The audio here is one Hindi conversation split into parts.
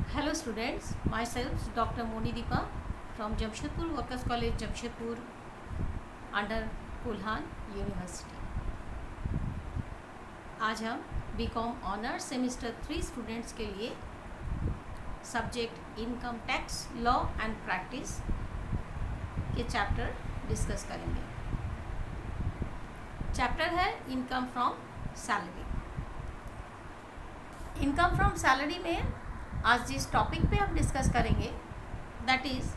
Hello students, myself Dr. Moni Deepa from Jamshedpur Workers College, Jamshedpur under Kulhan University. आज हम बीकॉम ऑनर्स सेमेस्टर 3 स्टूडेंट्स के लिए subject income tax law and practice के चैप्टर डिस्कस करेंगे। चैप्टर है income from salary. Income from salary में आज जिस टॉपिक पे हम डिस्कस करेंगे दैट इज़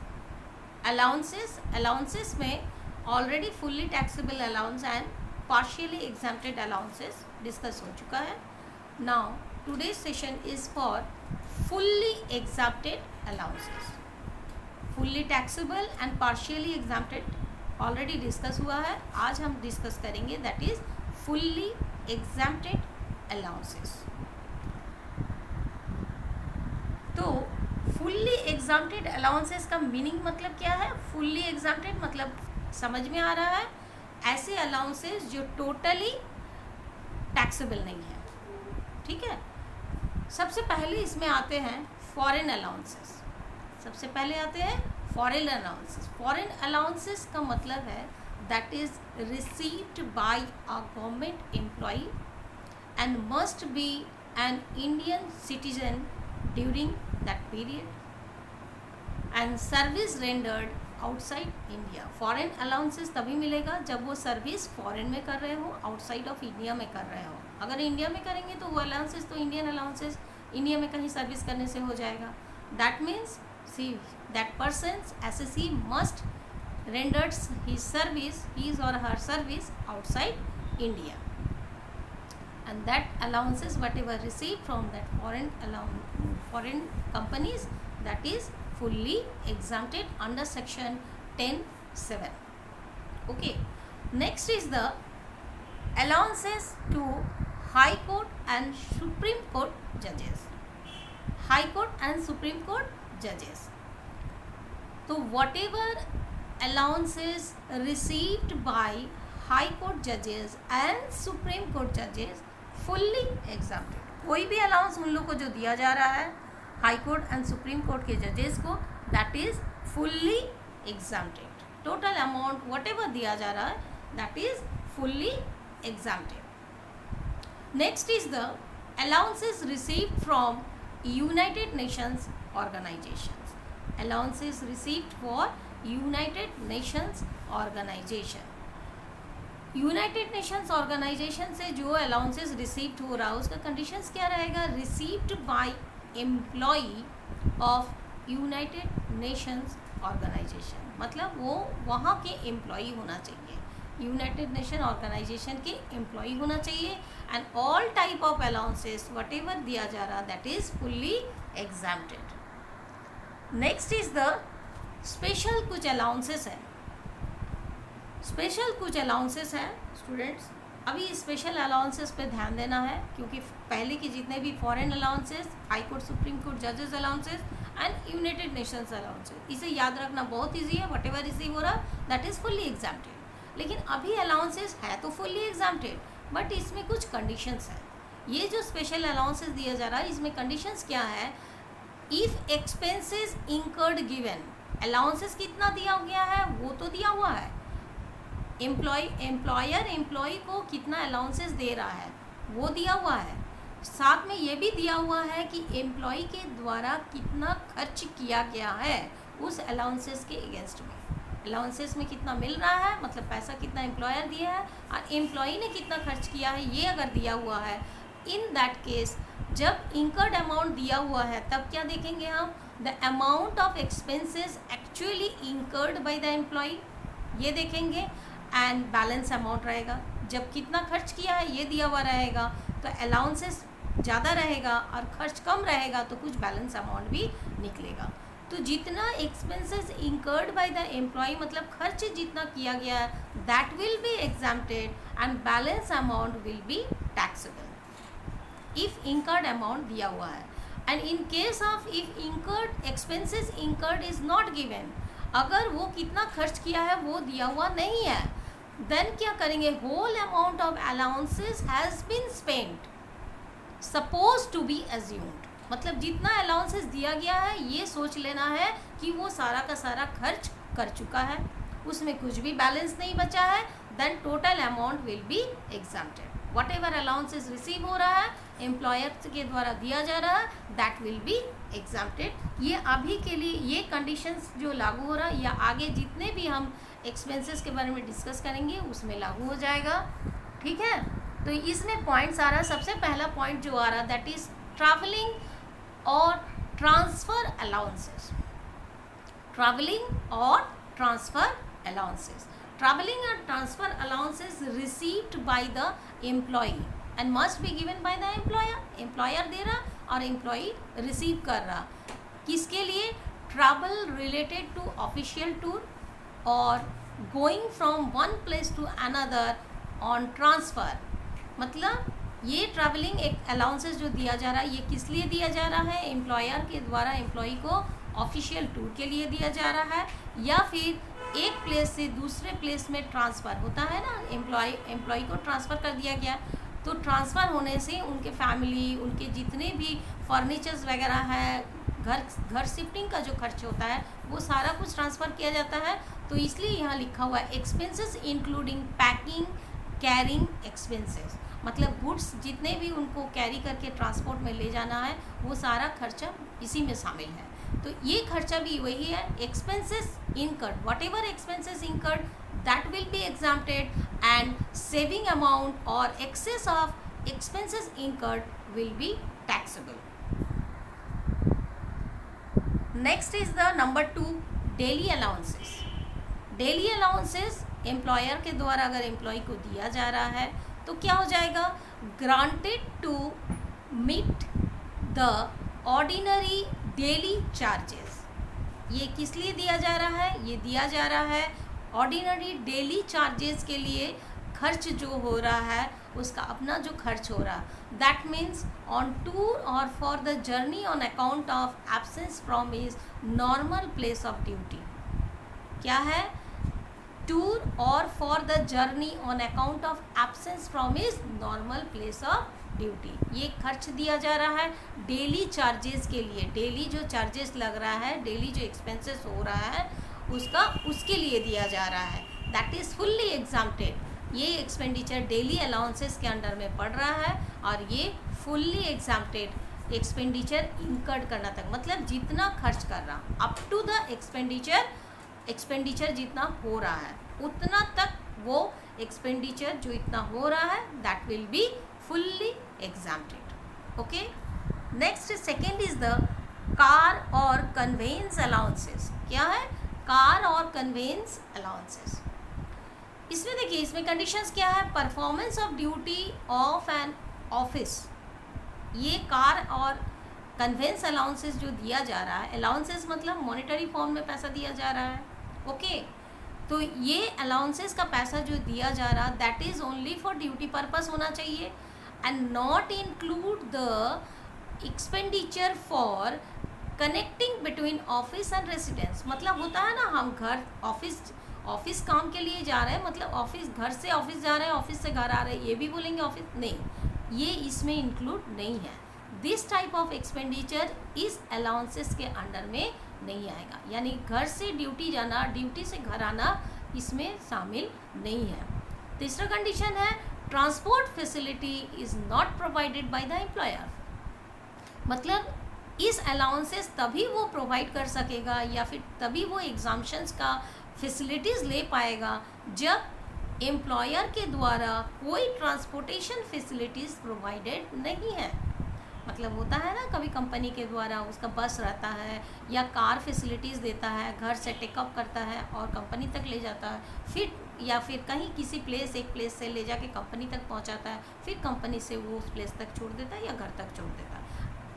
अलाउंसेस। अलाउंसेस में already fully taxable allowance and partially exempted allowances discuss हो चुका है। Now today's session is for fully exempted allowances. Fully taxable and partially exempted already discuss हुआ है। आज हम डिस्कस करेंगे that is fully exempted allowances. तो फुल्ली एग्जम्प्टेड अलाउंसेस का मीनिंग मतलब क्या है? फुल्ली एग्जम्प्टेड मतलब समझ में आ रहा है ऐसे अलाउंसेस जो टोटली टैक्सेबल नहीं है। ठीक है, सबसे पहले इसमें आते हैं फॉरेन अलाउंसेस। सबसे पहले आते हैं फॉरेन अलाउंसेस। फॉरेन अलाउंसेस का मतलब है that is received by a government employee and must be an Indian citizen during that period and service rendered outside India। Foreign allowances तभी मिलेगा जब वो सर्विस फॉरेन में कर रहे हो, आउटसाइड ऑफ इंडिया में कर रहे हो। अगर इंडिया में करेंगे तो वो अलाउंसेस तो इंडियन अलाउंसेस इंडिया में कहीं सर्विस करने से हो जाएगा। That means see that person SSC must rendered his service, his or her service outside India, and that allowances whatever received from that foreign companies, that is fully exempted under section 10(7). Okay, next is the allowances to high court and supreme court judges। high court and supreme court judges, so whatever allowances received by high court judges and supreme court judges fully exempted। कोई भी अलाउंस उन लोग को जो दिया जा रहा है high court and supreme court के जजेस को, that is fully exempted. Total amount whatever दिया जा रहा है that is fully exempted. Next is the allowances received from United Nations organisations. Allowances received for United Nations organisation. United Nations organisation से जो अलाउंसेस रिसीव्ड हो रहा है उसका कंडीशंस क्या रहेगा? Received by employee of United Nations organisation, मतलब वो वहाँ के एम्प्लॉय होना चाहिए, यूनाइटेड नेशन ऑर्गेनाइजेशन के एम्प्लॉय होना चाहिए। And all type of allowances whatever दिया जा रहा that is fully exempted. Next is the special कुछ अलाउंसेस हैं। स्पेशल कुछ अलाउंसेस हैं स्टूडेंट्स। अभी स्पेशल अलाउंसेस पे ध्यान देना है क्योंकि पहले के जितने भी foreign allowances, high court supreme court जजेस allowances and United Nations allowances, इसे याद रखना बहुत ईजी है। वट एवर रिसीव हो रहा दैट इज़ फुल्ली एग्जम्प्टेड। लेकिन अभी अलाउंसेस है तो फुल्ली एग्जम्प्टेड, बट इसमें कुछ कंडीशंस हैं। ये जो स्पेशल अलाउंसेस दिया जा रहा है इसमें कंडीशंस क्या है? If expenses incurred given, allowances कितना दिया गया है वो तो दिया हुआ है, एम्प्लॉयर एम्प्लॉय को कितना अलाउंसेस दे रहा है वो दिया हुआ है, साथ में ये भी दिया हुआ है कि एम्प्लॉय के द्वारा कितना खर्च किया गया है उस अलाउंसेस के अगेंस्ट में। अलाउंसेस में कितना मिल रहा है मतलब पैसा कितना एम्प्लॉयर दिया है और एम्प्लॉय ने कितना खर्च किया है ये अगर दिया हुआ है, इन दैट केस जब इंकर्ड अमाउंट दिया हुआ है तब क्या देखेंगे हम? The amount of expenses actually incurred by the employee, ये देखेंगे। एंड बैलेंस अमाउंट रहेगा, जब कितना खर्च किया है ये दिया हुआ रहेगा तो अलाउंसेस ज़्यादा रहेगा और खर्च कम रहेगा तो कुछ बैलेंस अमाउंट भी निकलेगा। तो जितना expenses incurred by the employee मतलब खर्च जितना किया गया है that will be exempted and balance amount will be taxable if incurred amount दिया हुआ है। And in case of if incurred expenses incurred is not given, अगर वो कितना खर्च किया है वो दिया हुआ नहीं है, देन क्या करेंगे? Whole amount of allowances has been spent suppose to be assumed. मतलब जितना अलाउंसेस दिया गया है ये सोच लेना है कि वो सारा का सारा खर्च कर चुका है, उसमें कुछ भी बैलेंस नहीं बचा है, then total amount will be exempted. Whatever allowances receive हो रहा है एम्प्लॉयर के द्वारा दिया जा रहा है, दैट विल बी एग्जाम्प्टेड। ये अभी के लिए ये कंडीशंस जो लागू हो रहा है या आगे जितने भी हम एक्सपेंसेस के बारे में डिस्कस करेंगे उसमें लागू हो जाएगा, ठीक है। तो इसमें पॉइंट्स आ रहा है, सबसे पहला पॉइंट जो आ रहा है that is travelling or transfer allowances. Travelling or transfer allowances, travelling or transfer allowances received by the employee and must be given by the employer. Employer दे रहा और एम्प्लॉई रिसीव कर रहा, किसके लिए? Travel related to official tour or going from one place to another on transfer. मतलब ये ट्रैवलिंग एक अलाउंसेस जो दिया जा रहा है ये किस लिए दिया जा रहा है? एम्प्लॉयर के द्वारा एम्प्लॉई को ऑफिशियल टूर के लिए दिया जा रहा है, या फिर एक प्लेस से दूसरे प्लेस में ट्रांसफ़र होता है ना, एम्प्लॉई को ट्रांसफ़र कर दिया गया, तो ट्रांसफ़र होने से उनके फैमिली, उनके जितने भी फर्नीचर्स वगैरह है, घर शिफ्टिंग का जो खर्च होता है वो सारा कुछ ट्रांसफ़र किया जाता है। तो इसलिए यहाँ लिखा हुआ है expenses including packing carrying expenses, मतलब गुड्स जितने भी उनको कैरी करके ट्रांसपोर्ट में ले जाना है वो सारा खर्चा इसी में शामिल है। तो ये खर्चा भी वही है, expenses incurred, whatever expenses incurred that will be exempted and saving amount or excess of expenses incurred will be taxable. Next is the number 2 daily allowances. Daily allowances employer के द्वारा अगर एम्प्लॉय को दिया जा रहा है तो क्या हो जाएगा? Granted to meet the ordinary daily charges. ये किस लिए दिया जा रहा है? ये दिया जा रहा है ऑर्डिनरी डेली चार्जेस के लिए, खर्च जो हो रहा है उसका अपना जो खर्च हो रहा, दैट मीन्स ऑन टूर और for the journey on account of absence from his normal place of duty. क्या है? टूर और for the journey on account of absence from his normal place of duty. ये खर्च दिया जा रहा है डेली चार्जेस के लिए, डेली जो चार्जेस लग रहा है, डेली जो एक्सपेंसेस हो रहा है उसके लिए दिया जा रहा है, दैट इज़ फुल्ली एग्जाम्प्टेड। ये एक्सपेंडिचर डेली अलाउंसेस के अंडर में पड़ रहा है और ये फुल्ली एग्जाम्प्टेड एक्सपेंडिचर इंकर्ड करना तक, मतलब जितना खर्च कर रहा अप टू द एक्सपेंडिचर जितना हो रहा है उतना तक वो एक्सपेंडिचर जो इतना हो रहा है that will be fully exempted. Okay, next second is the car और कन्वेंस अलाउंसेस। क्या है? कार और कन्वेंस अलाउंसेस। इसमें देखिए, इसमें कंडीशंस क्या है? Performance of duty of an office. ये कार और कन्वेंस अलाउंसेस जो दिया जा रहा है, अलाउंसेस मतलब मॉनेटरी फॉर्म में पैसा दिया जा रहा है, ओके। तो ये अलाउंसेस का पैसा जो दिया जा रहा that is only for duty purpose होना चाहिए and not include the expenditure for connecting between office and residence. मतलब होता है ना, हम घर ऑफिस काम के लिए जा रहे हैं, मतलब ऑफिस, घर से ऑफिस जा रहे हैं, ऑफिस से घर आ रहे हैं, ये भी बोलेंगे ऑफिस, नहीं, ये इसमें इंक्लूड नहीं है। दिस टाइप ऑफ एक्सपेंडिचर इस अलाउंसेस के अंडर में नहीं आएगा, यानी घर से ड्यूटी जाना, ड्यूटी से घर आना इसमें शामिल नहीं है। तीसरा कंडीशन है transport facility is not provided by the employer. मतलब इस अलाउंसेस तभी वो प्रोवाइड कर सकेगा या फिर तभी वो एग्जाम्पशंस का फैसिलिटीज़ ले पाएगा जब एम्प्लॉयर के द्वारा कोई ट्रांसपोर्टेशन फैसिलिटीज़ प्रोवाइडेड नहीं है। मतलब होता है ना, कभी कंपनी के द्वारा उसका बस रहता है या कार फैसिलिटीज़ देता है, घर से टेकअप करता है और कंपनी तक ले जाता है, फिर या फिर कहीं किसी एक प्लेस से ले जाके कंपनी तक पहुंचाता है, फिर कंपनी से वो उस प्लेस तक छोड़ देता है या घर तक छोड़ देता है।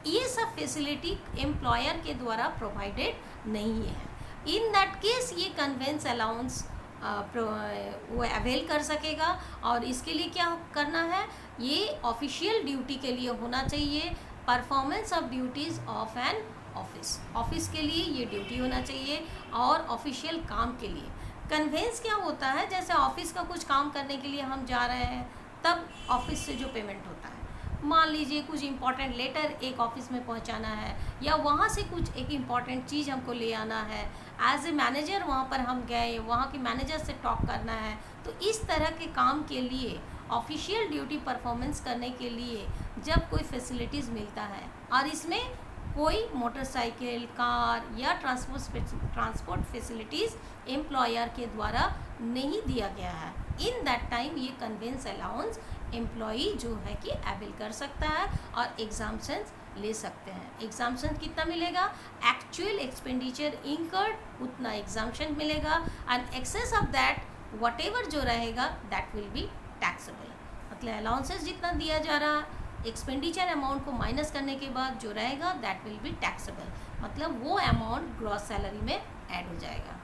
ये सब फैसिलिटी एम्प्लॉयर के द्वारा प्रोवाइडेड नहीं है। इन दैट केस ये कन्वेंस अलाउंस वो अवेल कर सकेगा। और इसके लिए क्या करना है? ये ऑफिशियल ड्यूटी के लिए होना चाहिए, performance of duties of an office के लिए ये ड्यूटी होना चाहिए और ऑफिशियल काम के लिए। कन्वेंस क्या होता है? जैसे ऑफिस का कुछ काम करने के लिए हम जा रहे हैं तब ऑफिस से जो पेमेंट होता है, मान लीजिए कुछ इम्पॉर्टेंट लेटर एक ऑफिस में पहुंचाना है, या वहाँ से कुछ एक इम्पॉर्टेंट चीज़ हमको ले आना है, एज ए मैनेजर वहाँ पर हम गए, वहाँ के मैनेजर से टॉक करना है। तो इस तरह के काम के लिए, ऑफिशियल ड्यूटी परफॉर्मेंस करने के लिए जब कोई फैसिलिटीज़ मिलता है और इसमें कोई मोटरसाइकिल, कार या ट्रांसपोर्ट फैसिलिटीज़ एम्प्लॉयर के द्वारा नहीं दिया गया है, इन दैट टाइम ये कन्वेंस अलाउंस एम्प्लॉई जो है कि अवेल कर सकता है और एग्जाम्पशंस ले सकते हैं। एग्जाम्पशन कितना मिलेगा? एक्चुअल एक्सपेंडिचर इंकर्ड उतना एग्जाम्पशन मिलेगा, and excess of that whatever जो रहेगा दैट विल बी टैक्सेबल। मतलब अलाउंसेस जितना दिया जा रहा, एक्सपेंडिचर अमाउंट को माइनस करने के बाद जो रहेगा दैट विल बी टैक्सेबल, मतलब वो अमाउंट ग्रॉस सैलरी में ऐड हो जाएगा।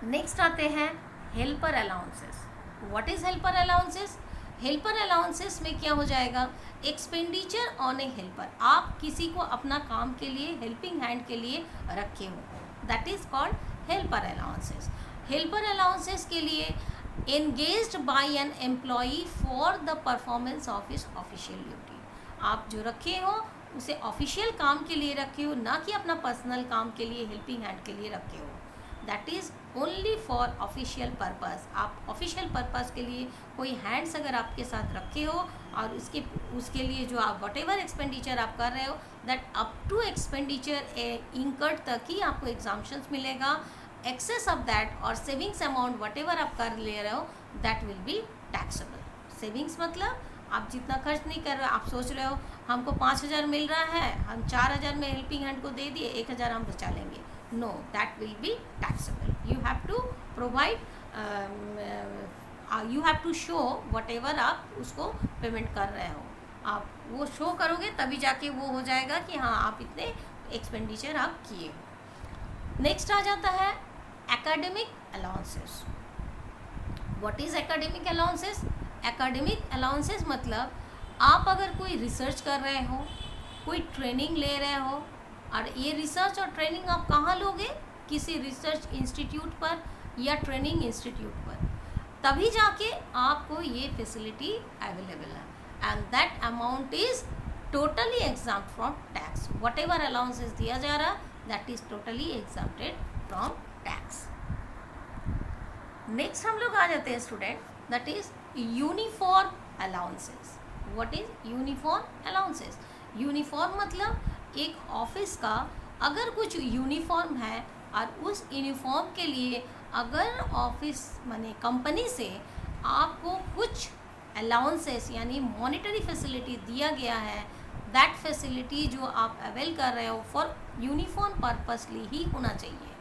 नेक्स्ट आते हैं helper allowances. What is helper allowances? Helper allowances में क्या हो जाएगा? एक्सपेंडिचर ऑन ए हेल्पर, आप किसी को अपना काम के लिए, हेल्पिंग हैंड के लिए रखे हो, that is called helper allowances. Helper allowances के लिए engaged by an employee for the performance of his official duty, आप जो रखे हो उसे ऑफिशियल काम के लिए रखे हो, ना कि अपना पर्सनल काम के लिए, हेल्पिंग हैंड के लिए रखे हो। That is only for official purpose. आप ऑफिशियल पर्पस के लिए कोई हैंड्स अगर आपके साथ रखे हो और उसके लिए जो आप वट एवर एक्सपेंडिचर आप कर रहे हो, that up to expenditure incurred तक ही आपको एग्जाम्पशंस मिलेगा। एक्सेस ऑफ दैट और सेविंग्स अमाउंट वट एवर आप कर ले रहे हो that will be taxable. Savings मतलब आप जितना खर्च नहीं कर रहे हो, आप सोच रहे हो हमको 5,000 मिल रहा है, हम 4,000 में हेल्पिंग हैंड को दे दिए, 1,000 हम बचा लेंगे, no, that will be taxable. You have to provide, you have to show whatever आप उसको पेमेंट कर रहे हो, आप वो शो करोगे तभी जाके वो हो जाएगा कि हाँ आप इतने एक्सपेंडिचर आप किए हो। नेक्स्ट आ जाता है academic allowances. What is academic allowances? Academic allowances मतलब आप अगर कोई रिसर्च कर रहे हो, कोई ट्रेनिंग ले रहे हो, और ये रिसर्च और ट्रेनिंग आप कहाँ लोगे? किसी रिसर्च इंस्टीट्यूट पर या ट्रेनिंग इंस्टीट्यूट पर, तभी जाके आपको ये फैसिलिटी अवेलेबल है, and that amount is totally exempt from tax. What ever allowances दिया जा रहा that is totally exempted from tax. Next हम लोग आ जाते हैं student, that is uniform allowances. What is uniform allowances? Uniform मतलब एक ऑफिस का अगर कुछ यूनिफॉर्म है और उस यूनिफॉर्म के लिए अगर ऑफिस माने कंपनी से आपको कुछ अलाउंसेस यानी मॉनेटरी फैसिलिटी दिया गया है, दैट फैसिलिटी जो आप अवेल कर रहे हो फॉर यूनिफॉर्म पर्पसली ही होना चाहिए।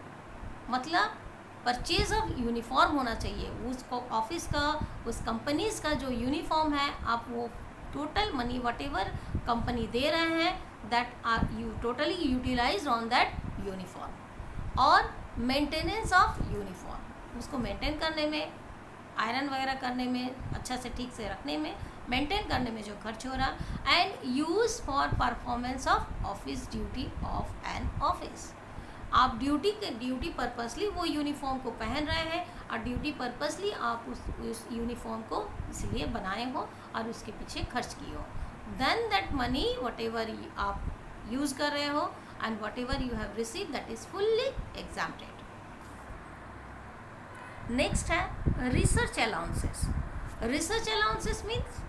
मतलब परचेज ऑफ यूनिफॉर्म होना चाहिए, उसको ऑफिस का, उस कंपनीज का जो यूनिफॉर्म है, आप वो total money whatever company दे रहे हैं that are you totally utilise on that uniform. और मेंटेनेंस ऑफ यूनिफॉर्म, उसको मेंटेन करने में, आयरन वगैरह करने में, अच्छा से ठीक से रखने में, मेंटेन करने में जो खर्च हो रहा, and use for performance of office duty of an office. आप ड्यूटी पर्पसली वो यूनिफॉर्म को पहन रहे हैं और ड्यूटी पर्पसली आप उस यूनिफॉर्म को इसलिए बनाए हो और उसके पीछे खर्च किए हो, then that money whatever आप यूज़ कर रहे हो and whatever you have receive that is fully exempted. Next है research allowances. Research allowances means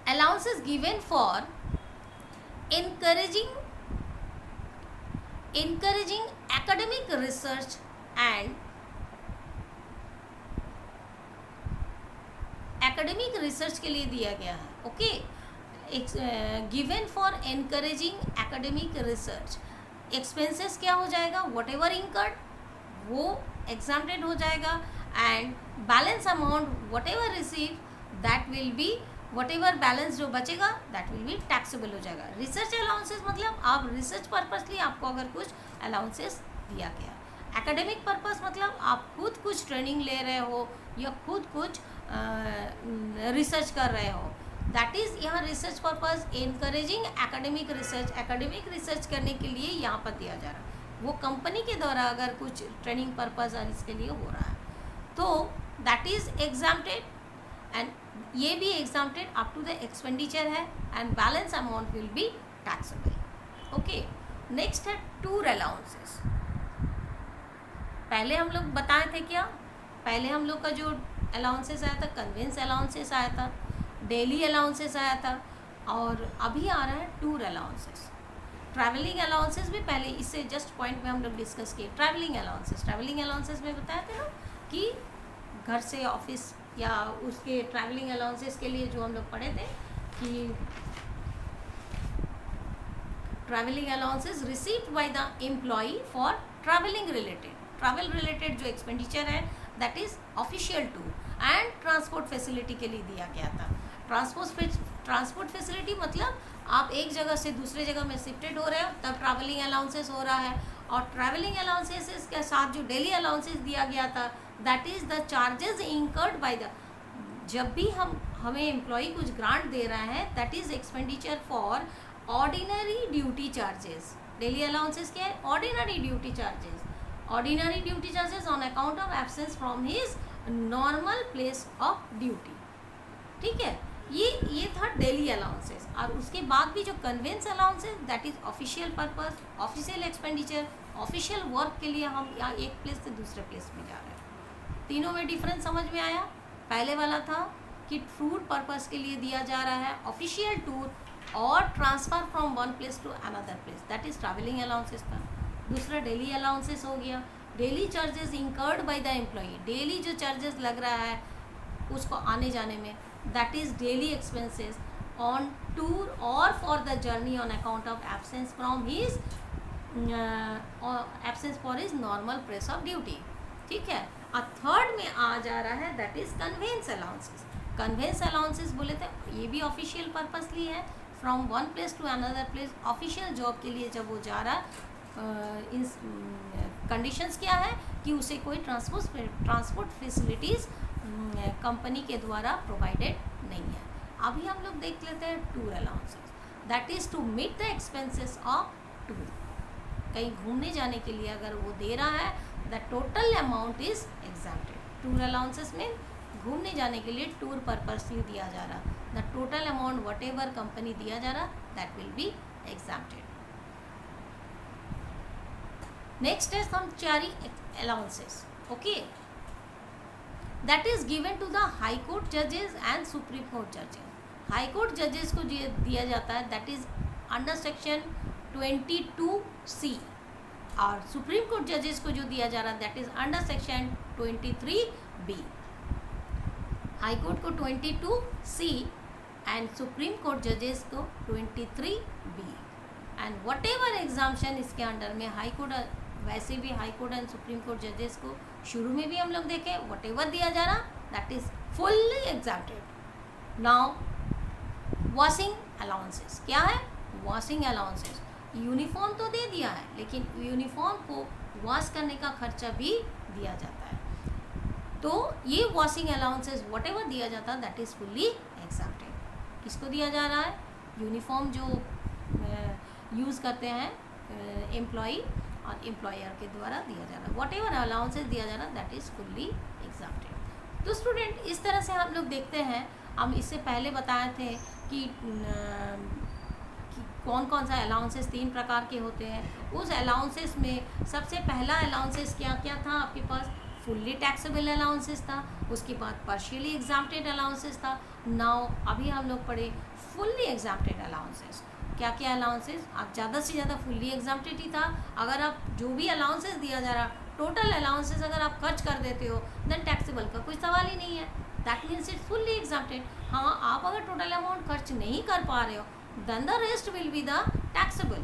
allowances given for encouraging academic research and academic research के लिए दिया गया है। Okay, given for encouraging academic research, expenses क्या हो जाएगा? वट एवर इंकर्ड वो एग्जाम्प्टेड हो जाएगा, and balance amount what ever receive that will B, what ever balance जो बचेगा दैट विल बी टैक्सेबल हो जाएगा। रिसर्च अलाउंसेस मतलब आप रिसर्च पर्पसली आपको अगर कुछ अलाउंसेस दिया गया। एकेडमिक पर्पस मतलब आप खुद कुछ ट्रेनिंग ले रहे हो या खुद कुछ रिसर्च कर रहे हो, दैट इज़ यहाँ research purpose encouraging academic research, academic research करने के लिए यहाँ पर दिया जा रहा है। वो कंपनी के द्वारा अगर कुछ ट्रेनिंग पर्पस और इसके लिए हो रहा है तो दैट इज़ एग्जाम्प्टेड, एंड ये भी exempted up to the expenditure है and balance amount will be taxable. Okay, next है टूर अलाउंसेस। पहले हम लोग बताए थे क्या, पहले हम लोग का जो अलाउंसेस आया था कन्वेंस अलाउंसेस आया था, डेली अलाउंसेस आया था, और अभी आ रहा है टूर अलाउंसेस। ट्रैवलिंग अलाउंसेस भी पहले इससे जस्ट पॉइंट में हम लोग डिस्कस किए। ट्रैवलिंग अलाउंसेस में बताया था ना कि घर से ऑफिस या उसके ट्रैवलिंग अलाउंसेस के लिए जो हम लोग पढ़े थे कि travelling allowances received by the employee for travelling related, travel related जो एक्सपेंडिचर है that is official tour and transport facility के लिए दिया गया था। ट्रांसपोर्ट फैसिलिटी मतलब आप एक जगह से दूसरे जगह में शिफ्टेड हो रहे हो तब ट्रैवलिंग अलाउंसेस हो रहा है, और ट्रैवलिंग अलाउंसेस के साथ जो डेली अलाउंसेस दिया गया था that is the charges incurred by the, जब भी हमें एम्प्लॉय कुछ ग्रांट दे रहा है that is expenditure for ordinary duty charges. Daily allowances क्या है, ordinary duty charges, ordinary duty charges on account of absence from his normal place of duty. ठीक है, ये था डेली अलाउंसेस। और उसके बाद भी जो conveyance allowances that is official purpose, official expenditure, official work के लिए हम यहाँ एक प्लेस से दूसरे प्लेस में जा रहे हैं। तीनों में डिफरेंस समझ में आया। पहले वाला था कि टूर पर्पस के लिए दिया जा रहा है, ऑफिशियल टूर और transfer from one place to another place that is travelling allowances था। दूसरा डेली अलाउंसेस हो गया, daily charges incurred by the employee, daily जो चार्जेस लग रहा है उसको आने जाने में that is daily expenses on tour or for the journey on account of absence from his absence for his normal place of duty। ठीक है, और थर्ड में आ जा रहा है that is conveyance allowances. Conveyance allowances बोले थे ये भी ऑफिशियल पर्पसली है, from one place to another place, official job के लिए जब वो जा रहा इन कंडीशंस क्या है कि उसे कोई ट्रांसपोर्ट फैसिलिटीज़ कंपनी के द्वारा प्रोवाइडेड नहीं है। अभी हम लोग देख लेते हैं tour allowances, that is to meet the expenses of tour. कहीं घूमने जाने के लिए अगर वो दे रहा है the total amount is exempted. Tour allowances में घूमने जाने के लिए टूर पर्पसली दिया जा रहा, the total amount whatever company दिया जा रहा that will be exempted. Next है sumptuary allowances. Okay, that is given to the high court judges and supreme court judges। High court जजेस को दिया जाता है that is under section 22C, और सुप्रीम कोर्ट जजेस को जो दिया जा रहा है that is under section 23B। High court को 22C एंड सुप्रीम कोर्ट जजेस को 23B। And what ever exemption इसके अंडर में हाई कोर्ट, वैसे भी high court and supreme court जजेस को शुरू में भी हम लोग देखें वट एवर दिया जा रहा that is fully exempted. Now washing allowances क्या है, वॉशिंग अलाउंसेस यूनिफॉर्म तो दे दिया है लेकिन यूनिफॉर्म को वॉश करने का खर्चा भी दिया जाता है, तो ये वॉशिंग अलाउंसेस वट एवर दिया जाता है दैट इज फुल्ली एग्जैम्प्टेड। किसको दिया जा रहा है, यूनिफॉर्म जो यूज़ करते हैं एम्प्लॉई और एम्प्लॉयर के द्वारा दिया जा रहा है, वट एवर अलाउंसेस दिया जा रहा है दैट इज़ फुल्ली एग्जैम्प्टेड। तो स्टूडेंट इस तरह से हम लोग देखते हैं, हम इससे पहले बताए थे कि कौन कौन सा अलाउंसेस 3 प्रकार के होते हैं। उस अलाउंसेस में सबसे पहला अलाउंसेस क्या क्या था आपके पास, फुल्ली टैक्सेबल अलाउंसेस था, उसके बाद पार्शियली एग्जैम्प्टेड अलाउंसेस था। नाउ अभी हम लोग पढ़े फुल्ली एग्जैम्प्टेड अलाउंसेस। क्या क्या अलाउंसेस, आप ज़्यादा से ज़्यादा फुल्ली एग्जैम्प्टेड ही था। अगर आप जो भी अलाउंसेस दिया जा रहा, टोटल अलाउंसेस अगर आप खर्च कर देते हो देन टैक्सेबल का कोई सवाल ही नहीं है, दैट मीन्स इट्स फुल्ली एग्जैम्प्टेड। हाँ, आप अगर टोटल अमाउंट खर्च नहीं कर पा रहे हो then the rest will be the taxable,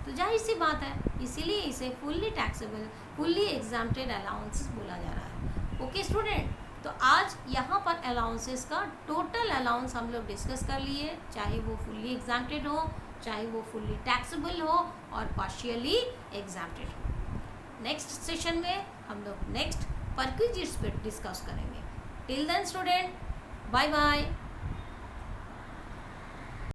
तो जाहिर सी बात है, इसीलिए इसे fully taxable, fully exempted allowances बोला जा रहा है। ओके स्टूडेंट, तो आज यहाँ पर अलाउंसेस का टोटल अलाउंस हम लोग डिस्कस कर लिए, चाहे वो फुल्ली एग्जैम्प्टेड हो, चाहे वो फुल्ली टैक्सेबल हो और पार्शियली एग्जैम्प्टेड हो। नेक्स्ट सेशन में हम लोग नेक्स्ट परक्विजिट्स पे डिस्कस करेंगे। Till then student, bye bye.